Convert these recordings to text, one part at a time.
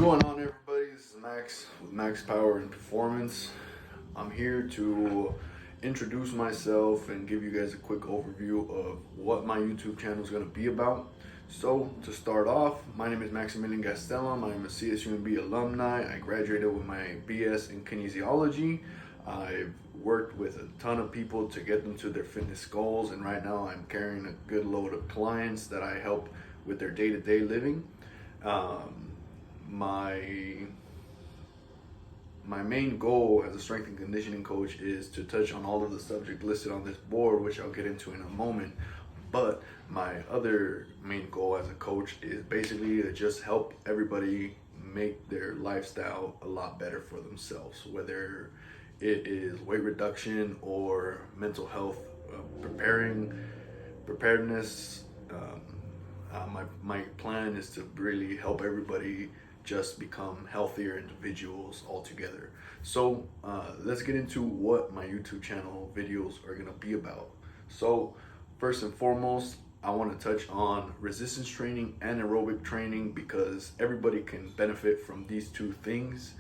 going on, everybody? This is Max with Max Power and Performance. I'm here to introduce myself and give you guys a quick overview of what my YouTube channel is going to be about. So, to start off, my name is Maximilian Gastelum. I'm a CSUMB alumni. I graduated with my BS in kinesiology. I've worked with a ton of people to get them to their fitness goals, and right now I'm carrying a good load of clients that I help with their day-to-day living. My main goal as a strength and conditioning coach is to touch on all of the subjects listed on this board, which I'll get into in a moment. But my other main goal as a coach is basically to just help everybody make their lifestyle a lot better for themselves, whether it is weight reduction or mental health, preparedness. My plan is to really help everybody just become healthier individuals altogether. So let's get into what my YouTube channel videos are gonna be about. So first and foremost, I want to touch on resistance training and aerobic training because everybody can benefit from these two things.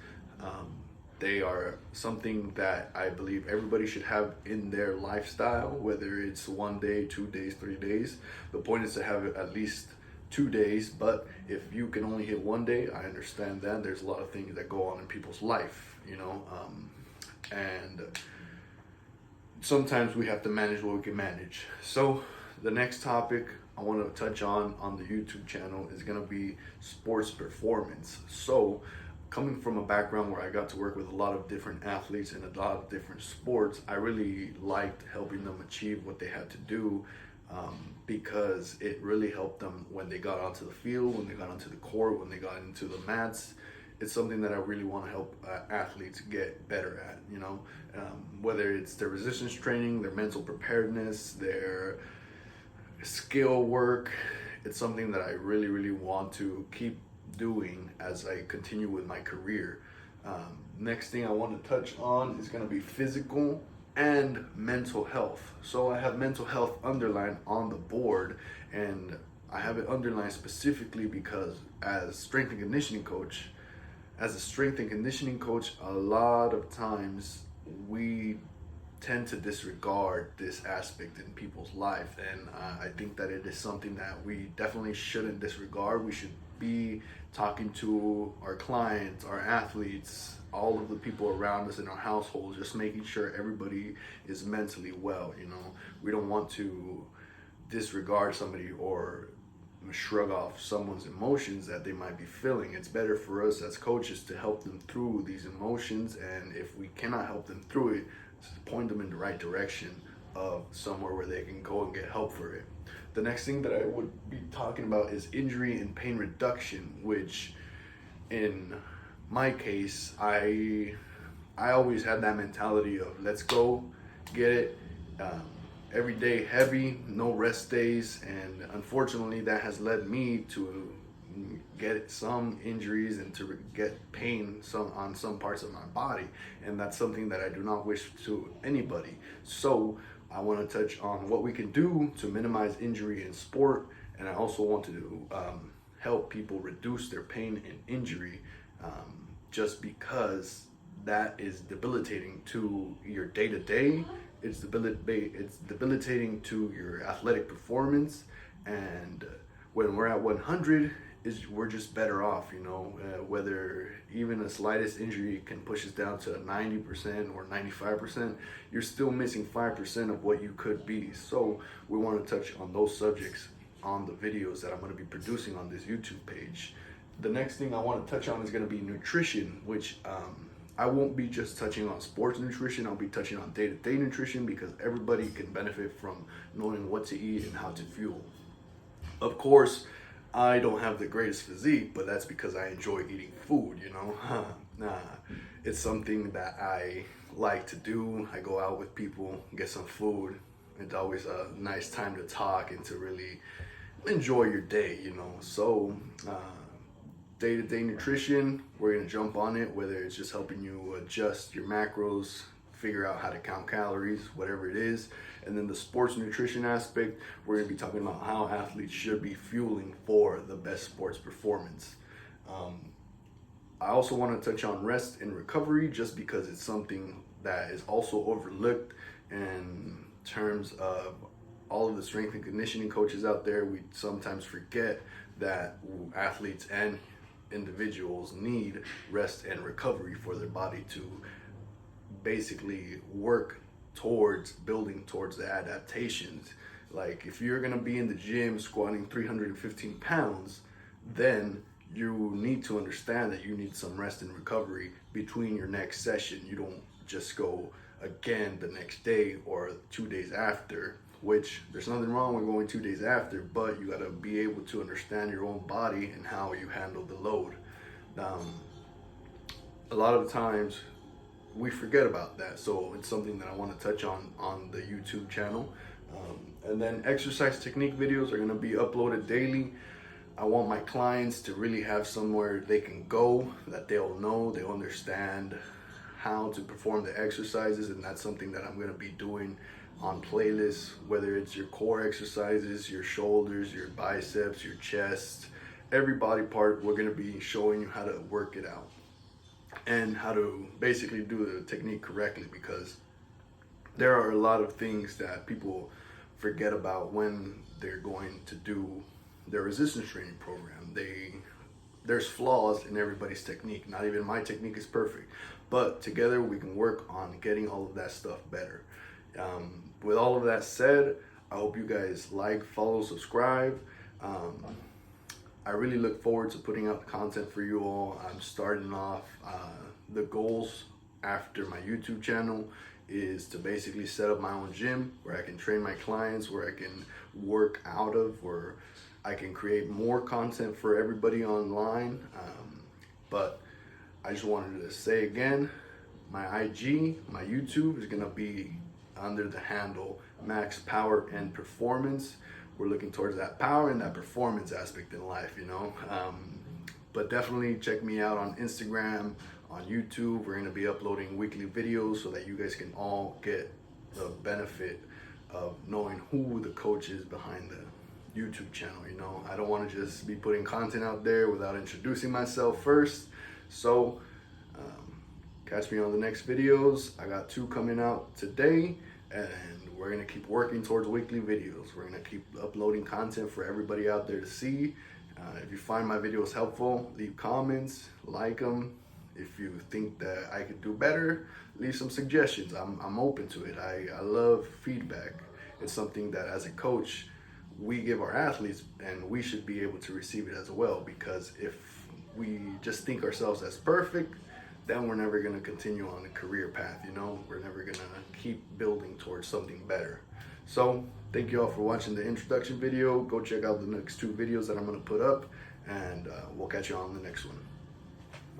They are something that I believe everybody should have in their lifestyle, whether it's 1 day, 2 days, 3 days. The point is to have it at least 2 days, but if you can only hit 1 day, I understand that. There's a lot of things that go on in people's life, and sometimes we have to manage what we can manage. So the next topic I want to touch on the YouTube channel is going to be sports performance. So coming from a background where I got to work with a lot of different athletes in a lot of different sports, I really liked helping them achieve what they had to do, because it really helped them when they got onto the field, when they got onto the court, when they got into the mats. It's something that I really want to help athletes get better at, whether it's their resistance training, their mental preparedness, their skill work. It's something that I really, really want to keep doing as I continue with my career. Next thing I want to touch on is going to be physical and mental health. So I have mental health underlined on the board, and I have it underlined specifically because as a strength and conditioning coach, a lot of times we tend to disregard this aspect in people's life, and I think that it is something that we definitely shouldn't disregard. We should be talking to our clients, our athletes, all of the people around us in our household, just making sure everybody is mentally well. We don't want to disregard somebody or shrug off someone's emotions that they might be feeling. It's better for us as coaches to help them through these emotions, and if we cannot help them through it, to point them in the right direction of somewhere where they can go and get help for it. The next thing that I would be talking about is injury and pain reduction, which in my case, I always had that mentality of let's go get it, every day heavy, no rest days, and unfortunately that has led me to get some injuries and to get pain on some parts of my body, and that's something that I do not wish to anybody. So I want to touch on what we can do to minimize injury in sport, and I also want to help people reduce their pain and injury, just because that is debilitating to your day-to-day. It's debilitating to your athletic performance, and when we're at 100, we're just better off, whether even the slightest injury can push us down to 90% or 95%, you're still missing 5% of what you could be. So we want to touch on those subjects on the videos that I'm going to be producing on this YouTube page. The next thing I want to touch on is going to be nutrition, which I won't be just touching on sports nutrition. I'll be touching on day-to-day nutrition because everybody can benefit from knowing what to eat and how to fuel. Of course, I don't have the greatest physique, but that's because I enjoy eating food, It's something that I like to do. I go out with people, get some food. It's always a nice time to talk and to really enjoy your day, So day-to-day nutrition, we're going to jump on it, whether it's just helping you adjust your macros, figure out how to count calories, whatever it is. And then the sports nutrition aspect, we're going to be talking about how athletes should be fueling for the best sports performance. I also want to touch on rest and recovery, just because it's something that is also overlooked in terms of all of the strength and conditioning coaches out there. We sometimes forget that athletes and individuals need rest and recovery for their body to basically work towards building towards the adaptations. Like if you're gonna be in the gym squatting 315 pounds, then you need to understand that you need some rest and recovery between your next session. You don't just go again the next day or 2 days after, which there's nothing wrong with going 2 days after, but you gotta be able to understand your own body and how you handle the load. A lot of the times we forget about that, so it's something that I want to touch on the YouTube channel. And then exercise technique videos are going to be uploaded daily. I want my clients to really have somewhere they can go, that they'll know, they'll understand how to perform the exercises, and that's something that I'm going to be doing on playlists, whether it's your core exercises, your shoulders, your biceps, your chest, every body part. We're going to be showing you how to work it out and how to basically do the technique correctly, because there are a lot of things that people forget about when they're going to do their resistance training program. There's flaws in everybody's technique. Not even my technique is perfect, but together we can work on getting all of that stuff better. With all of that said, I hope you guys like, follow, subscribe. I really look forward to putting out the content for you all. I'm starting off, the goals after my YouTube channel is to basically set up my own gym where I can train my clients, where I can work out of, where I can create more content for everybody online. But I just wanted to say again, my IG, my YouTube is gonna be under the handle Max Power and Performance. We're looking towards that power and that performance aspect in life, you know. But definitely check me out on Instagram, on YouTube. We're gonna be uploading weekly videos so that you guys can all get the benefit of knowing who the coach is behind the YouTube channel, you know. I don't wanna just be putting content out there without introducing myself first. So catch me on the next videos. I got 2 coming out today, and we're gonna keep working towards weekly videos. We're gonna keep uploading content for everybody out there to see. If you find my videos helpful, leave comments, like them. If you think that I could do better, leave some suggestions. I'm open to it. I love feedback. It's something that as a coach, we give our athletes, and we should be able to receive it as well, because if we just think ourselves as perfect, then we're never gonna continue on the career path, you know? We're never gonna keep building towards something better. So thank you all for watching the introduction video. Go check out the next 2 videos that I'm gonna put up, and we'll catch you on the next one.